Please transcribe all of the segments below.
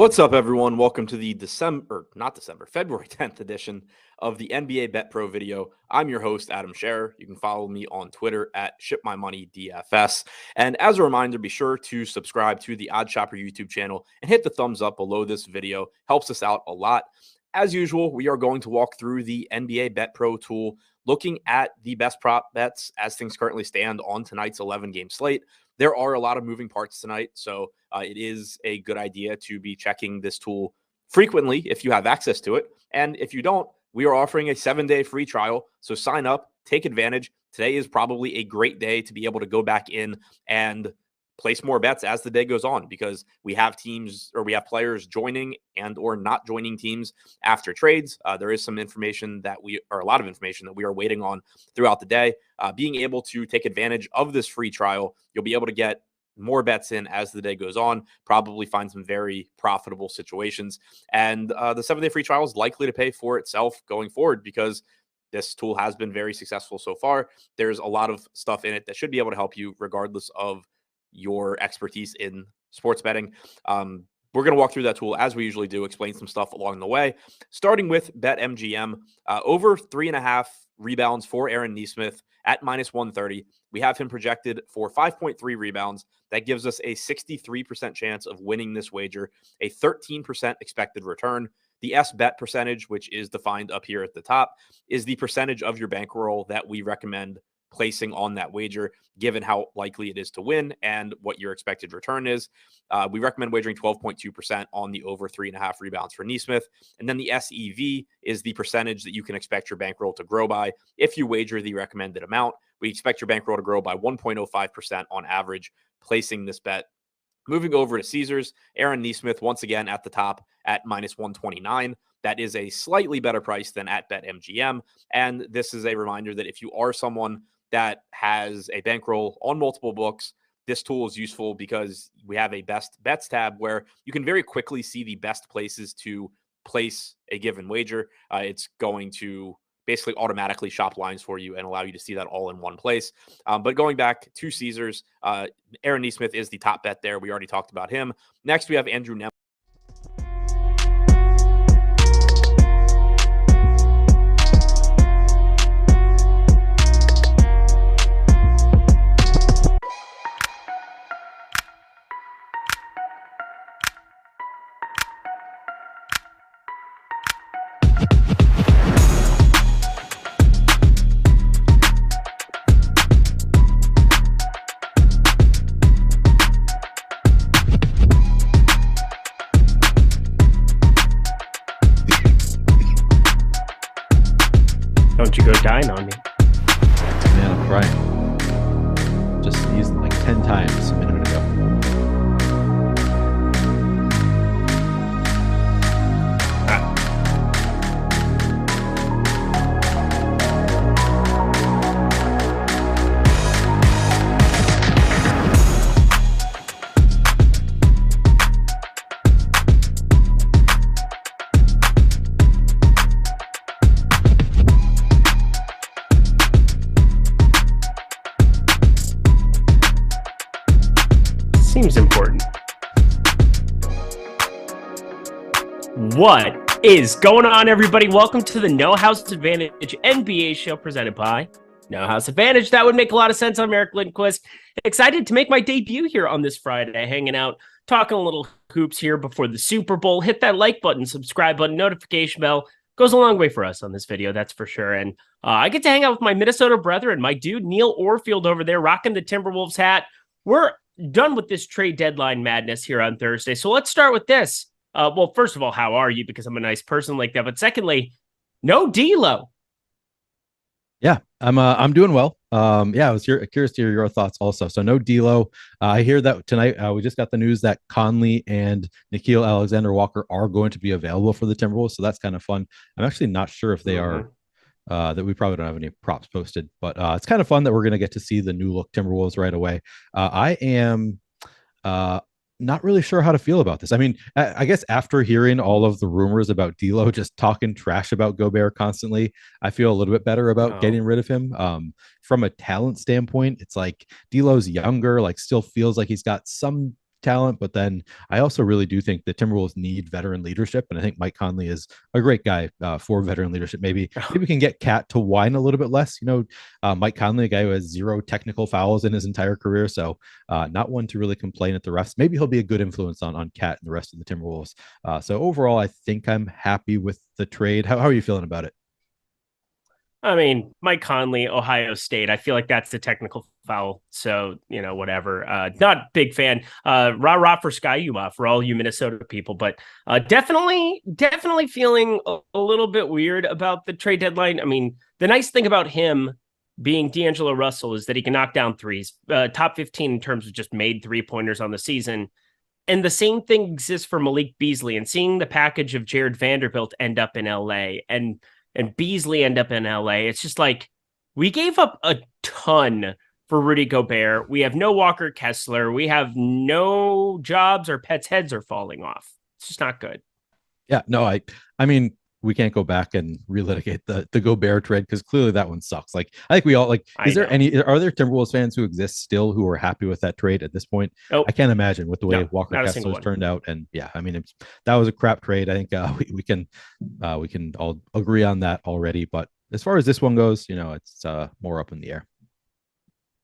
What's up, everyone? Welcome to the February 10th edition of the NBA Bet Pro video. I'm your host, Adam Scherer. You can follow me on Twitter at ShipMyMoneyDFS. And as a reminder, be sure to subscribe to the OddsShopper YouTube channel and hit the thumbs up below this video. Helps us out a lot. As usual, we are going to walk through the NBA Bet Pro tool, looking at the best prop bets as things currently stand on tonight's 11-game slate. There are a lot of moving parts tonight, so it is a good idea to be checking this tool frequently if you have access to it. And if you don't, we are offering a 7-day free trial. So sign up, take advantage. Today is probably a great day to be able to go back in and place more bets as the day goes on, because we have players joining and or not joining teams after trades. There is a lot of information that we are waiting on throughout the day. Being able to take advantage of this free trial, you'll be able to get more bets in as the day goes on, probably find some very profitable situations. And the 7-day free trial is likely to pay for itself going forward, because this tool has been very successful so far. There's a lot of stuff in it that should be able to help you regardless of your expertise in sports betting. We're going to walk through that tool as we usually do, explain some stuff along the way, starting with BetMGM. Over 3.5 rebounds for Aaron Nesmith at -130. We have him projected for 5.3 rebounds. That gives us a 63% chance of winning this wager, a 13% expected return. The S-bet percentage, which is defined up here at the top, is the percentage of your bankroll that we recommend placing on that wager, given how likely it is to win and what your expected return is. We recommend wagering 12.2% on the over 3.5 rebounds for Nesmith. And then the SEV is the percentage that you can expect your bankroll to grow by if you wager the recommended amount. We expect your bankroll to grow by 1.05% on average, placing this bet. Moving over to Caesars, Aaron Nesmith, once again at the top at -129. That is a slightly better price than at BetMGM. And this is a reminder that if you are someone that has a bankroll on multiple books, this tool is useful because we have a best bets tab where you can very quickly see the best places to place a given wager. It's going to basically automatically shop lines for you and allow you to see that all in one place. But going back to Caesars, Aaron Nesmith is the top bet there. We already talked about him. Next, we have Andrew Nemeth. Don't you go dying on me. Man, I'm crying. Just used like 10 times a minute ago. Seems important. What is going on, everybody? Welcome to the No House Advantage NBA show presented by No House Advantage. That would make a lot of sense. I'm Eric Lindquist. Excited to make my debut here on this Friday, hanging out, talking a little hoops here before the Super Bowl. Hit that like button, subscribe button, notification bell. Goes a long way for us on this video, that's for sure. And I get to hang out with my Minnesota brethren, my dude Neil Orfield over there rocking the Timberwolves hat. We're done with this trade deadline madness here on Thursday. So let's start with this. Well, first of all, how are you? Because I'm a nice person like that. But secondly, no D'Lo. Yeah, I'm doing well. Yeah, I was curious to hear your thoughts also. So no D'Lo. I hear that tonight we just got the news that Conley and Nickeil Alexander-Walker are going to be available for the Timberwolves. So that's kind of fun. I'm actually not sure if they are. That we probably don't have any props posted, but it's kind of fun that we're going to get to see the new look Timberwolves right away. I am not really sure how to feel about this. I mean, I guess after hearing all of the rumors about D'Lo just talking trash about Gobert constantly, I feel a little bit better about getting rid of him. From a talent standpoint, it's like D'Lo's younger, like still feels like he's got some talent, but then I also really do think the Timberwolves need veteran leadership, and I think Mike Conley is a great guy for veteran leadership. Maybe we can get Cat to whine a little bit less. Mike Conley, a guy who has 0 technical fouls in his entire career, so not one to really complain at the refs. Maybe he'll be a good influence on Cat and the rest of the Timberwolves. So overall, I think I'm happy with the trade. How are you feeling about it? I mean, Mike Conley, Ohio State. I feel like that's the technical foul. So, whatever. Not big fan. Rah for Sky for all you Minnesota people, but definitely feeling a little bit weird about the trade deadline. I mean, the nice thing about him being D'Angelo Russell is that he can knock down threes, top 15 in terms of just made 3-pointers on the season. And the same thing exists for Malik Beasley, and seeing the package of Jared Vanderbilt end up in LA and Beasley end up in LA. It's just like we gave up a ton for Rudy Gobert. We have no Walker Kessler. We have no jobs. Our pets' heads are falling off. It's just not good. Yeah, no, I mean, we can't go back and relitigate the Gobert trade because clearly that one sucks. Like, I think we all like. Are there Timberwolves fans who exist still who are happy with that trade at this point? Nope. I can't imagine with the way Walker Kessler's turned out. And yeah, I mean, that was a crap trade. I think we can all agree on that already. But as far as this one goes, it's more up in the air.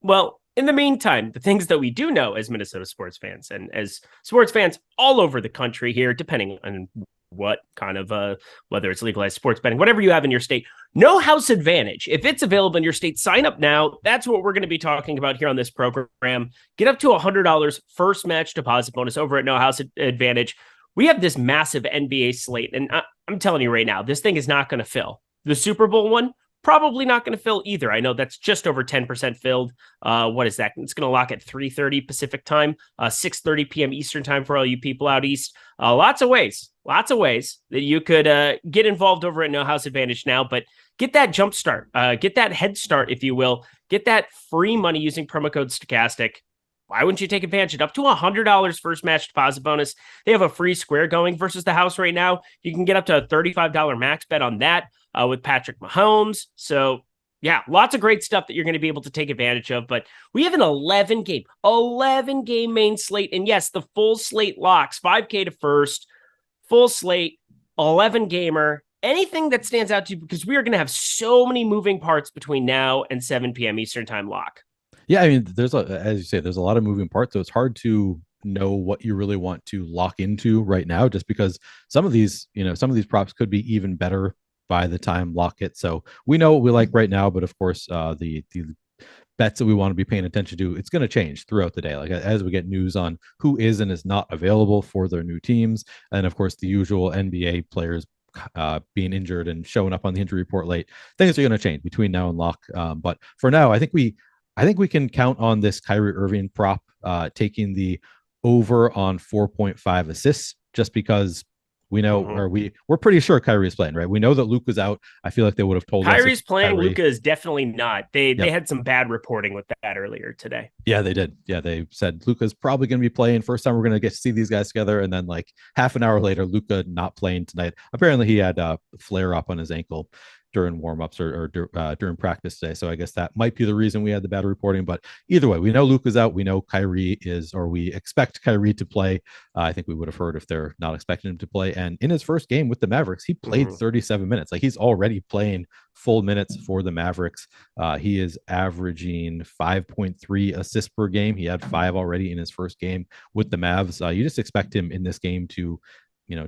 Well, in the meantime, the things that we do know as Minnesota sports fans and as sports fans all over the country here, depending on what kind of whether it's legalized sports betting, whatever you have in your state, No House Advantage. If it's available in your state, sign up now. That's what we're going to be talking about here on this program. Get up to $100 first match deposit bonus over at No House Advantage. We have this massive NBA slate, and I'm telling you right now, this thing is not going to fill. The Super Bowl one, probably not going to fill either. I know that's just over 10% filled. What is that? It's going to lock at 3:30 Pacific time, 6:30 p.m. Eastern time for all you people out east. Lots of ways that you could get involved over at No House Advantage now, but get that jump start, get that head start, if you will, get that free money using promo code Stokastic. Why wouldn't you take advantage of it? Up to $100 first match deposit bonus. They have a free square going versus the house right now. You can get up to a $35 max bet on that with Patrick Mahomes. So yeah, lots of great stuff that you're going to be able to take advantage of. But we have an 11 game main slate. And yes, the full slate locks, 5K to first, full slate, 11 gamer, anything that stands out to you, because we are going to have so many moving parts between now and 7 p.m. Eastern time lock. Yeah, I mean, as you say, there's a lot of moving parts, so it's hard to know what you really want to lock into right now, just because some of these props could be even better by the time lock hits. So we know what we like right now, but of course, the bets that we want to be paying attention to, it's going to change throughout the day. Like as we get news on who is and is not available for their new teams, and of course the usual NBA players being injured and showing up on the injury report late, things are going to change between now and lock. But for now, I think we can count on this Kyrie Irving prop taking the over on 4.5 assists, just because we know, or we're pretty sure Kyrie is playing, right? We know that Luka's out. I feel like they would have told us. Kyrie's playing. Luka is definitely not. They had some bad reporting with that earlier today. Yeah, they did. Yeah, they said Luka's probably going to be playing. First time we're going to get to see these guys together, and then like half an hour later, Luka not playing tonight. Apparently, he had a flare up on his ankle during warmups or during practice today. So I guess that might be the reason we had the bad reporting. But either way, we know Luka's out. We know Kyrie is, or we expect Kyrie to play. I think we would have heard if they're not expecting him to play. And in his first game with the Mavericks, he played 37 minutes. Like he's already playing full minutes for the Mavericks. He is averaging 5.3 assists per game. He had 5 already in his first game with the Mavs. You just expect him in this game to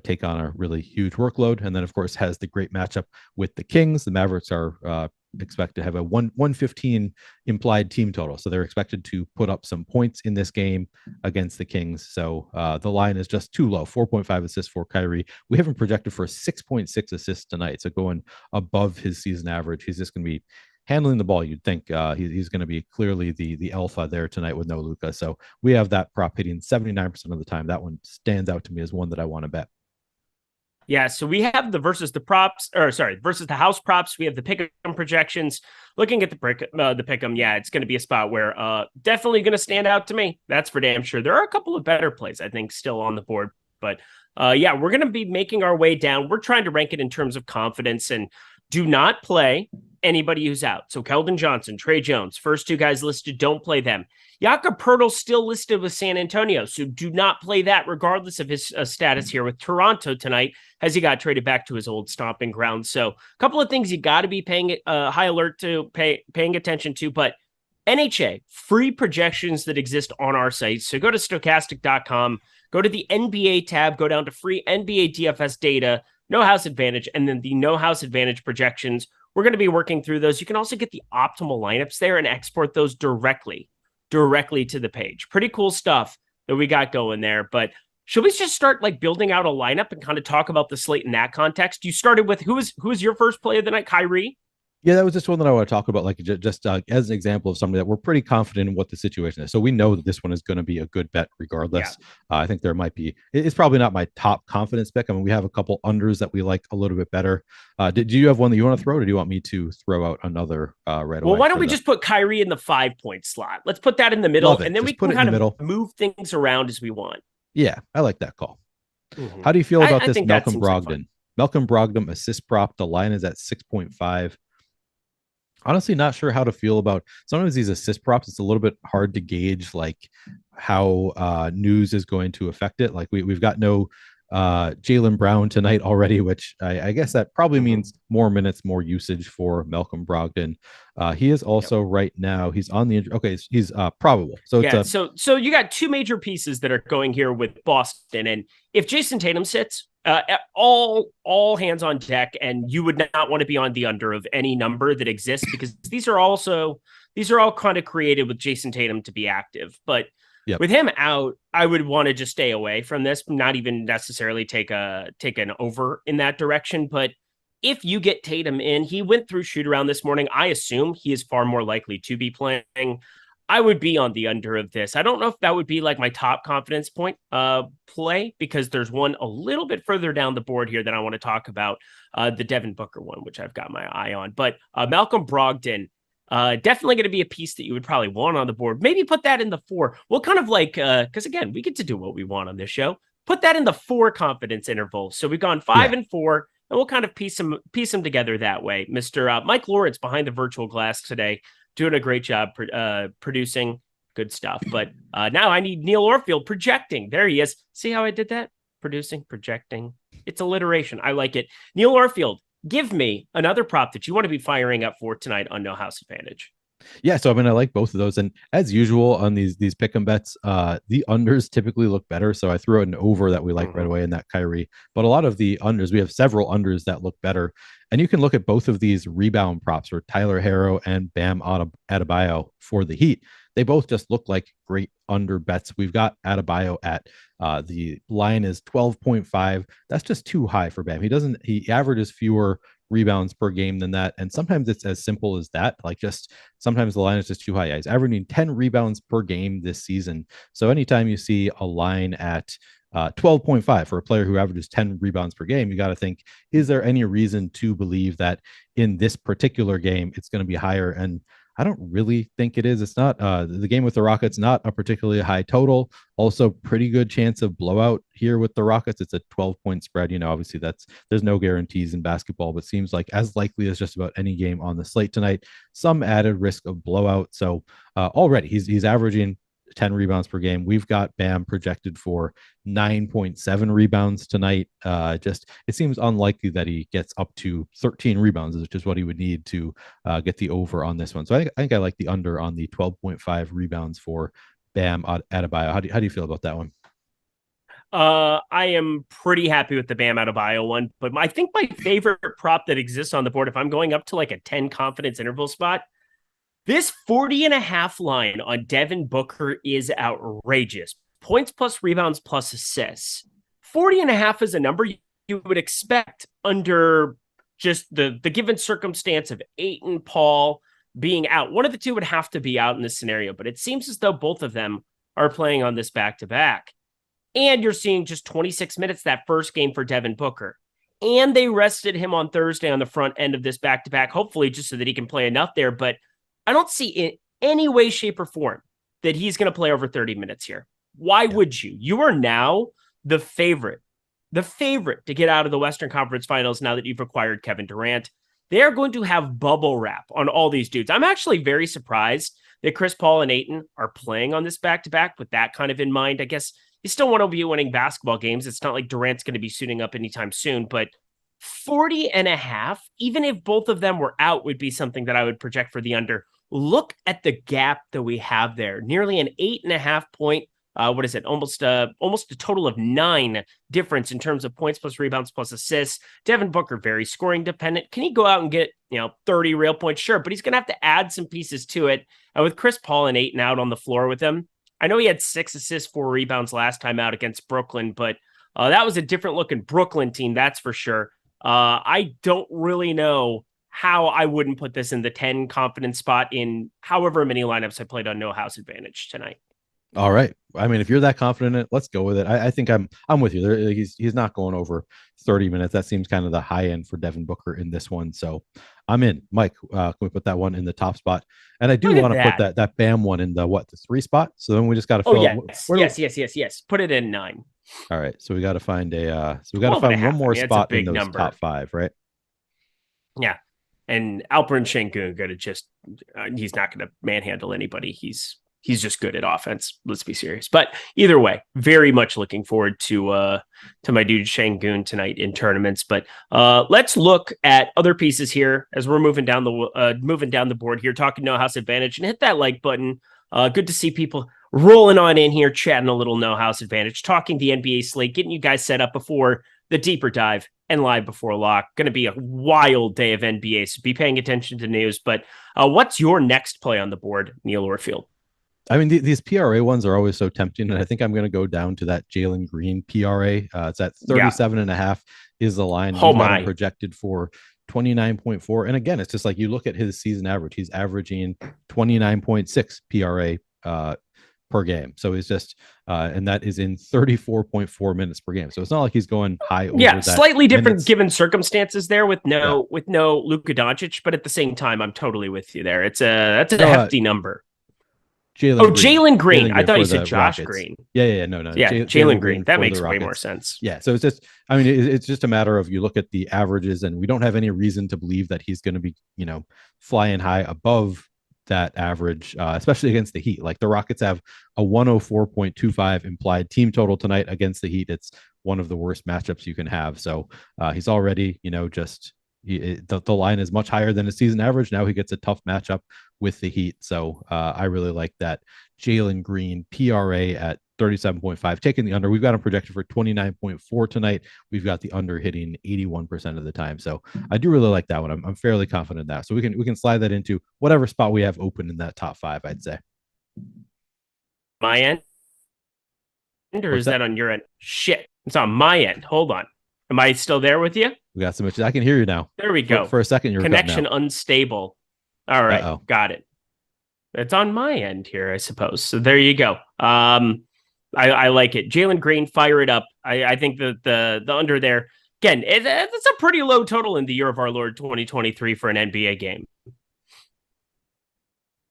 take on a really huge workload. And then, of course, has the great matchup with the Kings. The Mavericks are expected to have a 115 implied team total. So they're expected to put up some points in this game against the Kings. So the line is just too low, 4.5 assists for Kyrie. We have him projected for 6.6 assists tonight. So going above his season average. He's just going to be handling the ball. You'd think he's going to be clearly the alpha there tonight with no Luka. So we have that prop hitting 79% of the time. That one stands out to me as one that I want to bet. Yeah, so we have the versus the house props. We have the pick'em projections. Looking at the pick'em, yeah, it's going to be a spot where definitely going to stand out to me. That's for damn sure. There are a couple of better plays, I think, still on the board. But yeah, we're going to be making our way down. We're trying to rank it in terms of confidence, and do not play anybody who's out. So Keldon Johnson, Trey Jones, first two guys listed, don't play them. Jakob Poeltl still listed with San Antonio, so do not play that regardless of his status here with Toronto tonight as he got traded back to his old stomping ground. So a couple of things you got to be paying high alert to, paying attention to, but NHA, free projections that exist on our site. So go to stokastic.com, go to the NBA tab, go down to free NBA DFS data, No House Advantage, and then the No House Advantage projections. We're going to be working through those. You can also get the optimal lineups there and export those directly to the page. Pretty cool stuff that we got going there. But should we just start like building out a lineup and kind of talk about the slate in that context? You started with who was your first play of the night? Kyrie? Yeah, that was just one that I want to talk about, like just as an example of somebody that we're pretty confident in what the situation is. So we know that this one is going to be a good bet regardless. Yeah. I think there might be, it's probably not my top confidence pick. I mean, we have a couple unders that we like a little bit better. Do you have one that you want to throw, or do you want me to throw out another right away? Well, why don't we just put Kyrie in the 5-point slot? Let's put that in the middle, and then we can kind of move things around as we want. Yeah, I like that call. Mm-hmm. How do you feel about this Malcolm Brogdon? Malcolm Brogdon assist prop. The line is at 6.5. Honestly, not sure how to feel about sometimes these assist props. It's a little bit hard to gauge like how news is going to affect it. Like we've got no Jaylen Brown tonight already, which I guess that probably means more minutes, more usage for Malcolm Brogdon. He is also right now, he's on the he's probable. So yeah, so you got two major pieces that are going here with Boston, and if Jason Tatum sits, all hands on deck, and you would not want to be on the under of any number that exists, because these are all kind of created with Jason Tatum to be active. But with him out, I would want to just stay away from this, not even necessarily take an over in that direction. But if you get Tatum in, he went through shoot around this morning. I assume he is far more likely to be playing. I would be on the under of this. I don't know if that would be like my top confidence point play, because there's one a little bit further down the board here that I want to talk about, the Devin Booker one, which I've got my eye on. But Malcolm Brogdon, definitely going to be a piece that you would probably want on the board. Maybe put that in the 4. We'll kind of like, because again, we get to do what we want on this show. Put that in the 4 confidence interval. So we've gone 5 and 4, and we'll kind of piece them together that way. Mr. Mike Lawrence behind the virtual glass today, doing a great job producing good stuff. But now I need Neil Orfield projecting. There he is. See how I did that? Producing, projecting. It's alliteration. I like it. Neil Orfield, give me another prop that you want to be firing up for tonight on No House Advantage. Yeah, so I mean, I like both of those, and as usual on these pick'em bets, the unders typically look better. So I threw an over that we like right away in that Kyrie, but a lot of the unders, we have several unders that look better, and you can look at both of these rebound props for Tyler Herro and Bam Adebayo for the Heat. They both just look like great under bets. We've got Adebayo at the line is 12.5. That's just too high for Bam. He averages fewer rebounds per game than that, and sometimes it's as simple as that. Like, just sometimes the line is just too high. He's averaging 10 rebounds per game this season. So anytime you see a line at 12.5 for a player who averages 10 rebounds per game, you got to think, is there any reason to believe that in this particular game it's going to be higher? And I don't really think it is. It's not the game with the Rockets, not a particularly high total. Also, pretty good chance of blowout here with the Rockets. It's a 12-point spread. You know, obviously there's no guarantees in basketball, but seems like as likely as just about any game on the slate tonight. Some added risk of blowout. So already he's averaging 10 rebounds per game. We've got Bam projected for 9.7 rebounds tonight. Just it seems unlikely that he gets up to 13 rebounds, which is what he would need to get the over on this one. So I think I like the under on the 12.5 rebounds for Bam Adebayo. How do you feel about that one? I am pretty happy with the Bam Adebayo one, but I think my favorite prop that exists on the board, if I'm going up to like a 10 confidence interval spot, this 40.5 line on Devin Booker is outrageous. Points plus rebounds plus assists. 40.5 is a number you would expect under just the given circumstance of Ayton, Paul being out. One of the two would have to be out in this scenario, but it seems as though both of them are playing on this back-to-back. And you're seeing just 26 minutes that first game for Devin Booker. And they rested him on Thursday on the front end of this back-to-back, hopefully just so that he can play enough there. But I don't see in any way, shape, or form that he's going to play over 30 minutes here. Why would you? You are now the favorite to get out of the Western Conference Finals now that you've acquired Kevin Durant. they are going to have bubble wrap on all these dudes. I'm actually very surprised that Chris Paul and Ayton are playing on this back-to-back with that kind of in mind. I guess you still want to be winning basketball games. It's not like Durant's going to be suiting up anytime soon, but 40.5, even if both of them were out, would be something that I would project for the under. Look at the gap that we have there. Nearly an 8.5 point, what is it? Almost a total of 9 difference in terms of points plus rebounds plus assists. Devin Booker, very scoring dependent. Can he go out and get, 30 real points? Sure, but he's going to have to add some pieces to it. With Chris Paul and Ayton out on the floor with him, I know he had 6 assists, 4 rebounds last time out against Brooklyn, but that was a different looking Brooklyn team, that's for sure. I don't really know how I wouldn't put this in the 10 confidence spot in however many lineups I played on No House Advantage tonight. All right. I mean, if you're that confident in it, let's go with it. I think I'm with you. He's not going over 30 minutes. That seems kind of the high end for Devin Booker in this one. So I'm in. Mike, can we put that one in the top spot? And I do want to put that Bam one in the 3 spot. So then we just got to fill yes. Put it in 9. All right. So we got to find find one more spot in those top 5, right? Yeah. And Alperen Şengün going to just he's not going to manhandle anybody. He's just good at offense. Let's be serious. But either way, very much looking forward to my dude Şengün tonight in tournaments. But let's look at other pieces here as we're moving down the board here, talking No House Advantage, and hit that like button. Good to see people rolling on in here, chatting a little No House Advantage, talking the NBA slate, getting you guys set up before the deeper dive and live before lock. Going to be a wild day of NBA, so be paying attention to news. But what's your next play on the board, Neil Orfield? I mean, these PRA ones are always so tempting, and I think I'm going to go down to that Jalen Green PRA. It's at 37.5 is the line. Oh my! Projected for 29.4, and again, it's just like you look at his season average. He's averaging 29.6 PRA per game. So he's just, and that is in 34.4 minutes per game. So it's not like he's going high. Over that slightly different given circumstances there with no Luka Doncic, but at the same time, I'm totally with you there. That's a hefty number. Jalen Green. I thought you said Josh Rockets. Green. No. Yeah, Jalen Green. That makes way more sense. Yeah, so it's just, I mean, it's just a matter of you look at the averages, and we don't have any reason to believe that he's going to be, flying high above that average, especially against the Heat. Like the Rockets have a 104.25 implied team total tonight against the Heat. It's one of the worst matchups you can have. So he's already, the line is much higher than his season average. Now he gets a tough matchup with the Heat. So I really like that Jalen Green PRA at 37.5, taking the under. We've got him projected for 29.4 tonight. We've got the under hitting 81% of the time. So I do really like that one. I'm fairly confident in that. So we can slide that into whatever spot we have open in that top 5, I'd say. My end? Or is that on your end? Shit. It's on my end. Hold on. Am I still there with you? We got some issues. I can hear you now. There we go. For a second, your connection unstable. All right. Uh-oh. Got it. It's on my end here, I suppose. So there you go. I like it. Jalen Green, fire it up. I think that the under there, again, it's a pretty low total in the year of our Lord 2023 for an NBA game.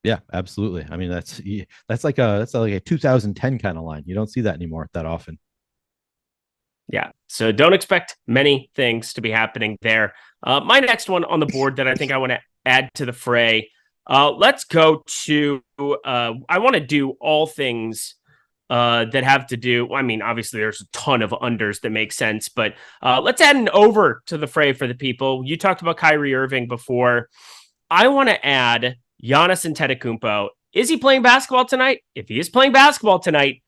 Yeah, absolutely. I mean, that's like a 2010 kind of line. You don't see that anymore that often. Yeah, so don't expect many things to be happening there. My next one on the board that I think I want to add to the fray, let's go to, I want to do all things that have to do, I mean, obviously there's a ton of unders that make sense, but let's add an over to the fray for the people. You talked about Kyrie Irving before. I want to add Giannis Antetokounmpo. Is he playing basketball tonight? If he is playing basketball tonight,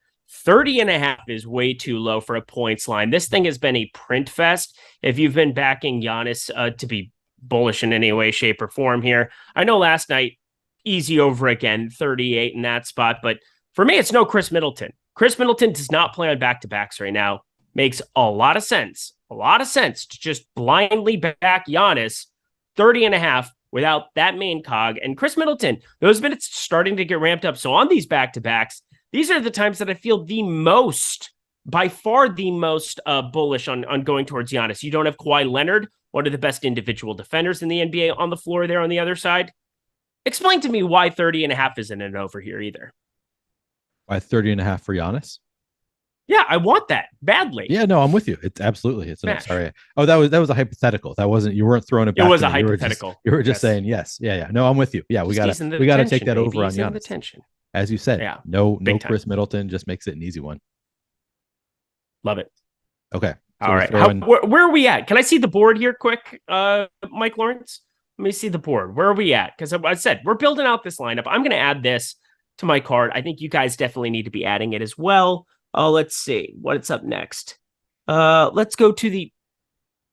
30.5 is way too low for a points line. This thing has been a print fest. If you've been backing Giannis to be bullish in any way, shape, or form here, I know last night, easy over again, 38 in that spot. But for me, it's no Chris Middleton. Chris Middleton does not play on back-to-backs right now. Makes a lot of sense to just blindly back Giannis 30.5 without that main cog. And Chris Middleton, those minutes starting to get ramped up. So on these back-to-backs, these are the times that I feel by far the most bullish on going towards Giannis. You don't have Kawhi Leonard, one of the best individual defenders in the NBA, on the floor there on the other side. Explain to me why 30.5 isn't an over here either. Why 30.5 for Giannis? Yeah, I want that badly. Yeah, no, I'm with you. It's absolutely. It's Smash. sorry. Oh, that was a hypothetical. That wasn't. You weren't throwing it back. It was to a me. hypothetical. You were just saying yes. Yeah. No, I'm with you. Yeah, we Just gotta take that baby. over on Easing the Giannis. tension. As you said, Yeah, no big time. Chris Middleton just makes it an easy one. Love it. Okay. So all right. Where are we at? Can I see the board here quick, Mike Lawrence? Let me see the board. Where are we at? Because I said we're building out this lineup. I'm going to add this to my card. I think you guys definitely need to be adding it as well. Let's see what's up next. Let's go to the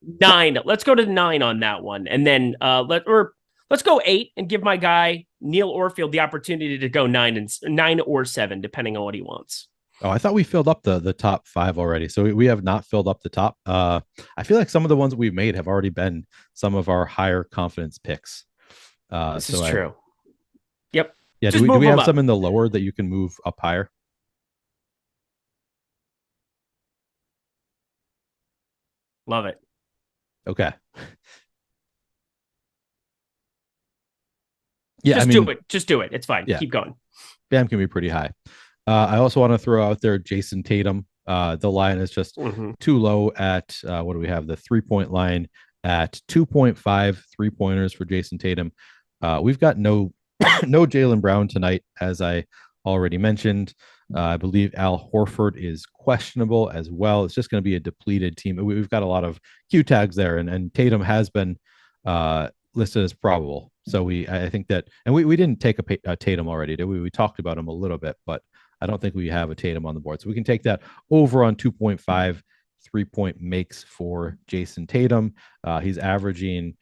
9. Let's go to 9 on that one, and then let's go 8 and give my guy Neil Orfield the opportunity to go 9 or 7, depending on what he wants. Oh, I thought we filled up the top 5 already. So we have not filled up the top. I feel like some of the ones we've made have already been some of our higher confidence picks. This is true. Yep. Yeah. Do we have some in the lower that you can move up higher? Love it. Okay. Yeah. Just do it. It's fine. Yeah. Keep going. Bam can be pretty high. I also want to throw out there Jason Tatum. The line is just too low at what do we have? The 3-point line at 2.5 3-pointers for Jason Tatum. We've got no Jaylen Brown tonight, as I already mentioned. I believe Al Horford is questionable as well. It's just going to be a depleted team. We've got a lot of Q tags there, and Tatum has been listed as probable. So I think that, and we didn't take a Tatum already, did we? We talked about him a little bit, but I don't think we have a Tatum on the board. So we can take that over on 2.5 3-point makes for Jason Tatum. He's averaging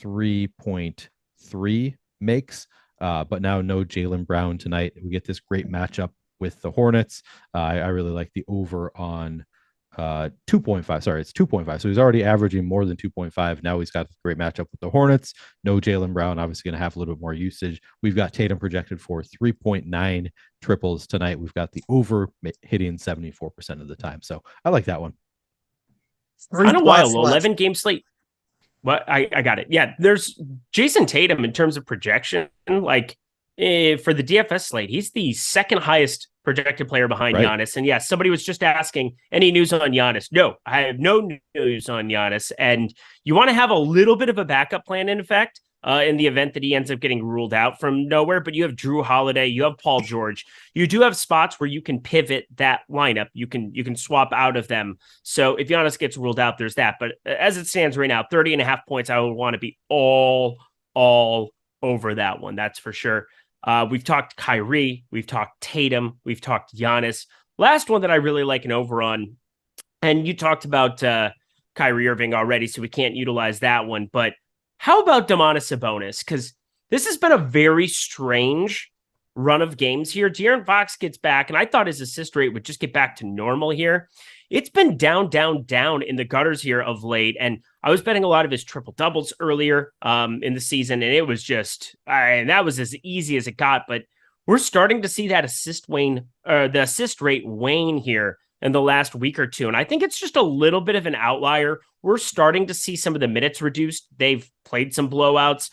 3.3 makes, but now no Jaylen Brown tonight. We get this great matchup with the Hornets. I really like the over on 2.5. Sorry, it's 2.5. So he's already averaging more than 2.5. Now he's got a great matchup with the Hornets. No Jaylen Brown, obviously going to have a little bit more usage. We've got Tatum projected for 3.9 triples tonight. We've got the over hitting 74% of the time. So I like that one. Kind of wild. 11 game slate. What? I got it. Yeah, there's Jason Tatum in terms of projection. Like for the DFS slate, he's the second highest projected player behind Giannis. And yes, somebody was just asking, any news on Giannis? No, I have no news on Giannis. And you want to have a little bit of a backup plan in effect in the event that he ends up getting ruled out from nowhere. But you have Drew Holiday, you have Paul George. You do have spots where you can pivot that lineup. You can swap out of them. So if Giannis gets ruled out, there's that. But as it stands right now, 30.5 points, I would want to be all over that one. That's for sure. We've talked Kyrie, we've talked Tatum, we've talked Giannis. Last one that I really like an over on, and you talked about Kyrie Irving already, so we can't utilize that one. But how about Domantas Sabonis? Because this has been a very strange run of games here. De'Aaron Fox gets back, and I thought his assist rate would just get back to normal here. It's been down in the gutters here of late, and I was betting a lot of his triple doubles earlier in the season, and it was just, and that was as easy as it got. But we're starting to see that the assist rate wane here in the last week or two, and I think it's just a little bit of an outlier. We're starting to see some of the minutes reduced. They've played some blowouts.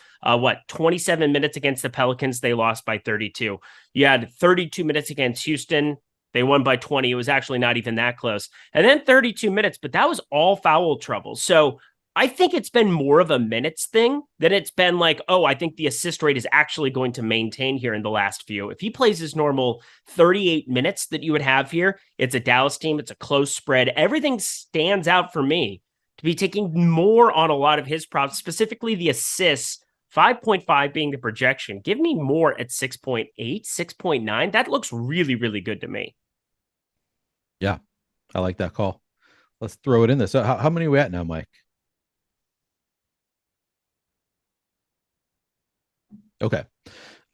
27 minutes against the Pelicans, they lost by 32. You had 32 minutes against Houston. They won by 20. It was actually not even that close. And then 32 minutes, but that was all foul trouble. So I think it's been more of a minutes thing than it's been like, oh, I think the assist rate is actually going to maintain here in the last few. If he plays his normal 38 minutes that you would have here, it's a Dallas team. It's a close spread. Everything stands out for me to be taking more on a lot of his props, specifically the assists. 5.5 being the projection. Give me more at 6.8, 6.9. That looks really, really good to me. Yeah, I like that call. Let's throw it in there. So how many are we at now, Mike? Okay.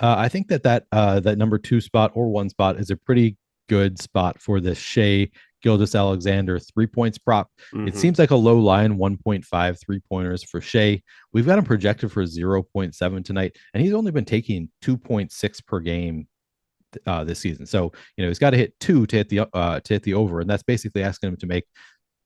I think that number 2 spot or 1 spot is a pretty good spot for the Shai Gilgeous-Alexander 3 points prop. It seems like a low line, 1.5 3-pointers for Shai. We've got him projected for 0.7 tonight, and he's only been taking 2.6 per game this season. So, he's got to hit 2 to hit the over, and that's basically asking him to make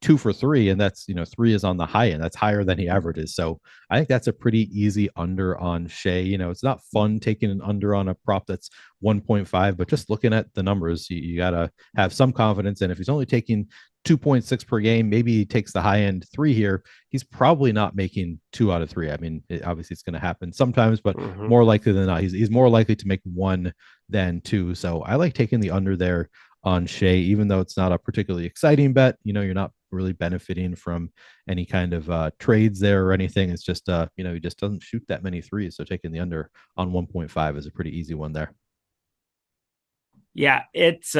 2 for 3, and that's 3 is on the high end. That's higher than he averages. So I think that's a pretty easy under on Shea. It's not fun taking an under on a prop that's 1.5, but just looking at the numbers, you gotta have some confidence. And if he's only taking 2.6 per game, maybe he takes the high end 3 here. He's probably not making 2 out of 3. I mean, obviously it's going to happen sometimes, but more likely than not, he's more likely to make 1 than 2. So I like taking the under there on Shea, even though it's not a particularly exciting bet. You're not really benefiting from any kind of trades there or anything. It's just he just doesn't shoot that many threes. So taking the under on 1.5 is a pretty easy one there. Yeah, it's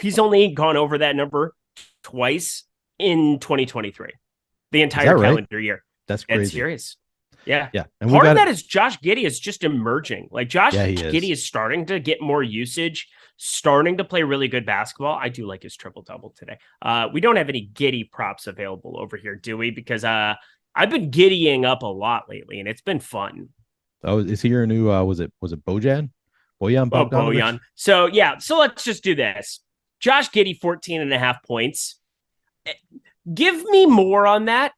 he's only gone over that number twice in 2023, the entire calendar year. That's crazy. It's serious. Yeah. And part of that is Josh Giddey is just emerging. Like Josh Giddey is starting to get more usage, starting to play really good basketball. I do like his triple-double today. We don't have any Giddey props available over here, do we? Because I've been giddying up a lot lately, and it's been fun. Oh, is he your new was it Bojan? Bojan. So let's just do this. Josh Giddey, 14.5 points. Give me more on that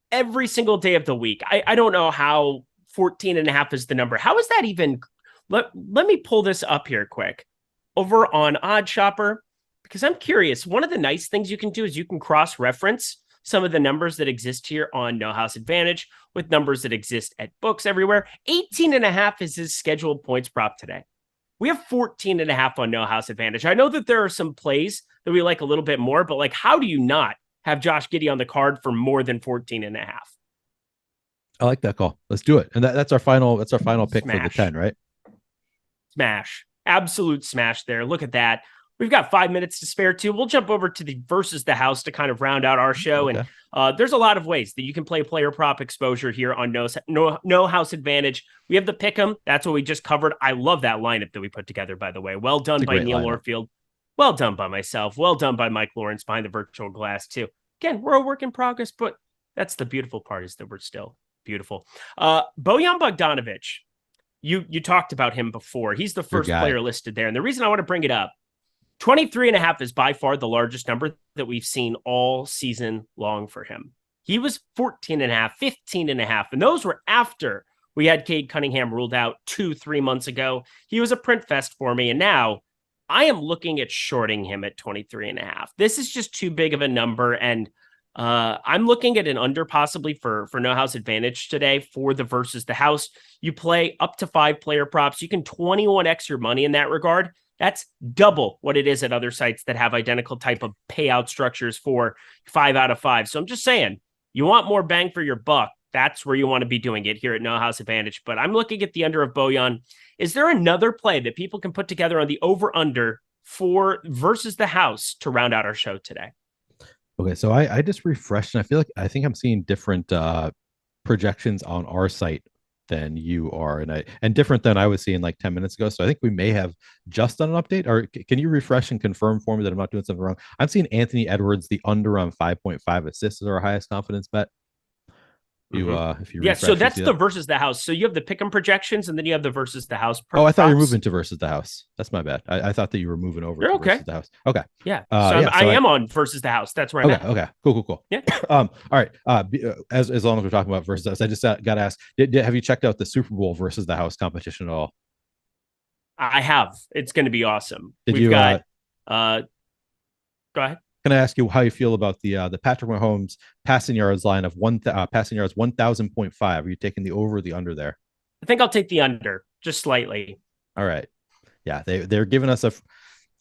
every single day of the week. I don't know how 14.5 is the number. How is that even? Let me pull this up here quick over on ODDSHOPPER, because I'm curious. One of the nice things you can do is you can cross-reference some of the numbers that exist here on No House Advantage with numbers that exist at books everywhere. 18.5 is his scheduled points prop today. We have 14.5 on No House Advantage. I know that there are some plays that we like a little bit more, but like, how do you not have Josh Giddey on the card for more than 14.5? I like that call. Let's do it. And that's our final pick Smash. for the 10, right? Smash. Absolute smash there. Look at that. We've got 5 minutes to spare too. We'll jump over to the versus the house to kind of round out our show. Okay. And there's a lot of ways that you can play player prop exposure here on No House Advantage. We have the pick'em. That's what we just covered. I love that lineup that we put together, by the way. Well done by Neil Orfield. Well done by myself. Well done by Mike Lawrence behind the virtual glass too. Again, we're a work in progress, but that's the beautiful part, is that we're still beautiful. Bojan Bogdanovic. You talked about him before. He's the first player listed there. And the reason I want to bring it up, 23.5 is by far the largest number that we've seen all season long for him. He was 14.5, 15.5, and those were after we had Cade Cunningham ruled out 2-3 months ago. He was a print fest for me, and now I am looking at shorting him at 23.5. This is just too big of a number, and I'm looking at an under possibly for No House Advantage today for the versus the house. You play up to 5 player props. You can 21x your money in that regard. That's double what it is at other sites that have identical type of payout structures for 5 out of 5. So I'm just saying, you want more bang for your buck. That's where you want to be doing it here at No House Advantage. But I'm looking at the under of Bojan. Is there another play that people can put together on the over-under for versus the house to round out our show today? Okay, so I just refreshed, and I think I'm seeing different projections on our site than you are, and different than I was seeing like 10 minutes ago. So I think we may have just done an update. Or can you refresh and confirm for me that I'm not doing something wrong? I'm seeing Anthony Edwards, the under on 5.5 assists, is our highest confidence bet. If you so that's the versus the house. So you have the pick'em projections, and then you have the versus the house. Oh, I thought you were moving to versus the house. That's my bad. I thought that you were moving over to versus the house. Okay. Yeah. I am on versus the house. That's where I'm at. Okay. Cool. Yeah. All right. As long as we're talking about versus the house, I just got to ask: have you checked out the Super Bowl versus the house competition at all? I have. It's going to be awesome. Go ahead. Can I ask you how you feel about the Patrick Mahomes passing yards line of passing yards 1,000.5? Are you taking the over or the under there? I think I'll take the under, just slightly. All right. Yeah, they're giving us a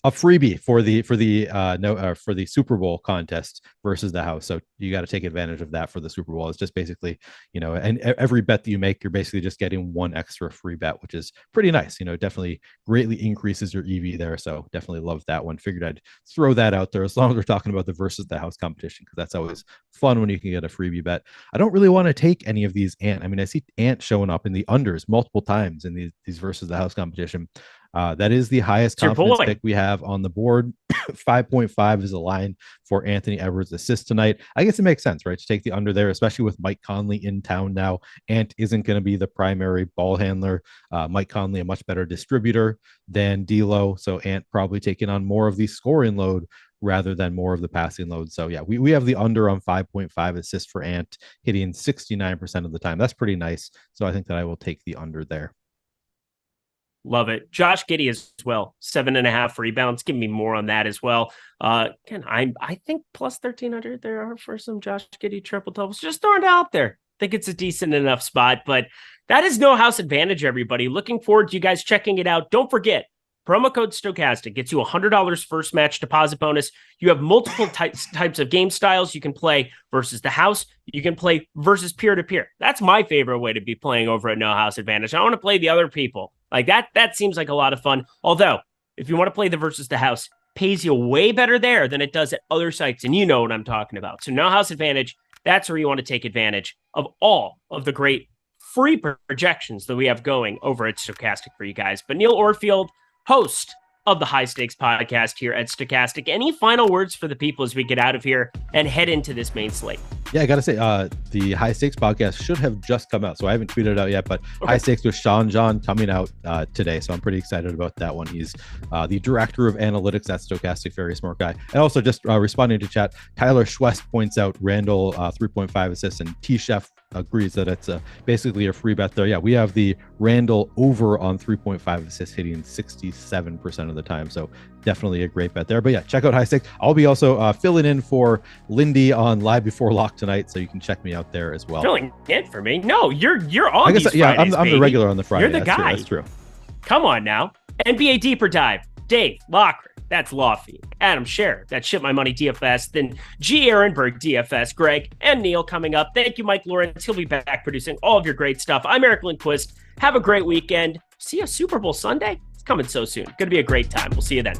freebie for the Super Bowl contest versus the house. So you got to take advantage of that for the Super Bowl. It's just basically, and every bet that you make, you're basically just getting one extra free bet, which is pretty nice. Definitely greatly increases your EV there. So definitely love that one. Figured I'd throw that out there as long as we're talking about the versus the house competition, because that's always fun when you can get a freebie bet. I don't really want to take any of these Ant. I mean, I see Ant showing up in the unders multiple times in these versus the house competition. That is the highest confidence pick we have on the board. 5.5 is a line for Anthony Edwards' assist tonight. I guess it makes sense, right, to take the under there, especially with Mike Conley in town now. Ant isn't going to be the primary ball handler. Mike Conley, a much better distributor than D'Lo, so Ant probably taking on more of the scoring load rather than more of the passing load. So yeah, we have the under on 5.5 assists for Ant, hitting 69% of the time. That's pretty nice. So I think that I will take the under there. Love it. Josh Giddey as well. 7.5 rebounds. Give me more on that as well. Again, I think plus 1,300 there are for some Josh Giddey triple doubles. Just throwing it out there. Think it's a decent enough spot, but that is No House Advantage, everybody. Looking forward to you guys checking it out. Don't forget, promo code Stokastic gets you $100 first match deposit bonus. You have multiple types of game styles. You can play versus the house. You can play versus peer-to-peer. That's my favorite way to be playing over at No House Advantage. I want to play the other people. Like that seems like a lot of fun. Although, if you want to play the versus the house, pays you way better there than it does at other sites. And you know what I'm talking about. So No House Advantage, that's where you want to take advantage of all of the great free projections that we have going over at Stokastic for you guys. But Neil Orfield, host of the High Stakes podcast here at Stokastic. Any final words for the people as we get out of here and head into this main slate? Yeah, I got to say, the High Stakes podcast should have just come out. So I haven't tweeted it out yet, but okay. High Stakes with Sean John coming out today. So I'm pretty excited about that one. He's the director of analytics at Stokastic, very smart guy. And also just responding to chat, Tyler Schwest points out Randall 3.5 assists, and T-Chef agrees that it's basically a free bet there. Yeah, we have the Randall over on 3.5 assists hitting 67% of the time. So definitely a great bet there. But yeah, check out High Stakes. I'll be also filling in for Lindy on Live Before Lock tonight, so you can check me out there as well. Filling in for me? No, you're on. I guess these Fridays, I'm the regular on the Friday. You're the guy. That's true. Come on now. NBA Deeper Dive. Dave Locker. That's Lawfee. Adam Scherer. That's Ship My Money DFS. Then G. Ehrenberg DFS. Greg and Neil coming up. Thank you, Mike Lawrence. He'll be back producing all of your great stuff. I'm Eric Lindquist. Have a great weekend. See you Super Bowl Sunday. It's coming so soon. Going to be a great time. We'll see you then.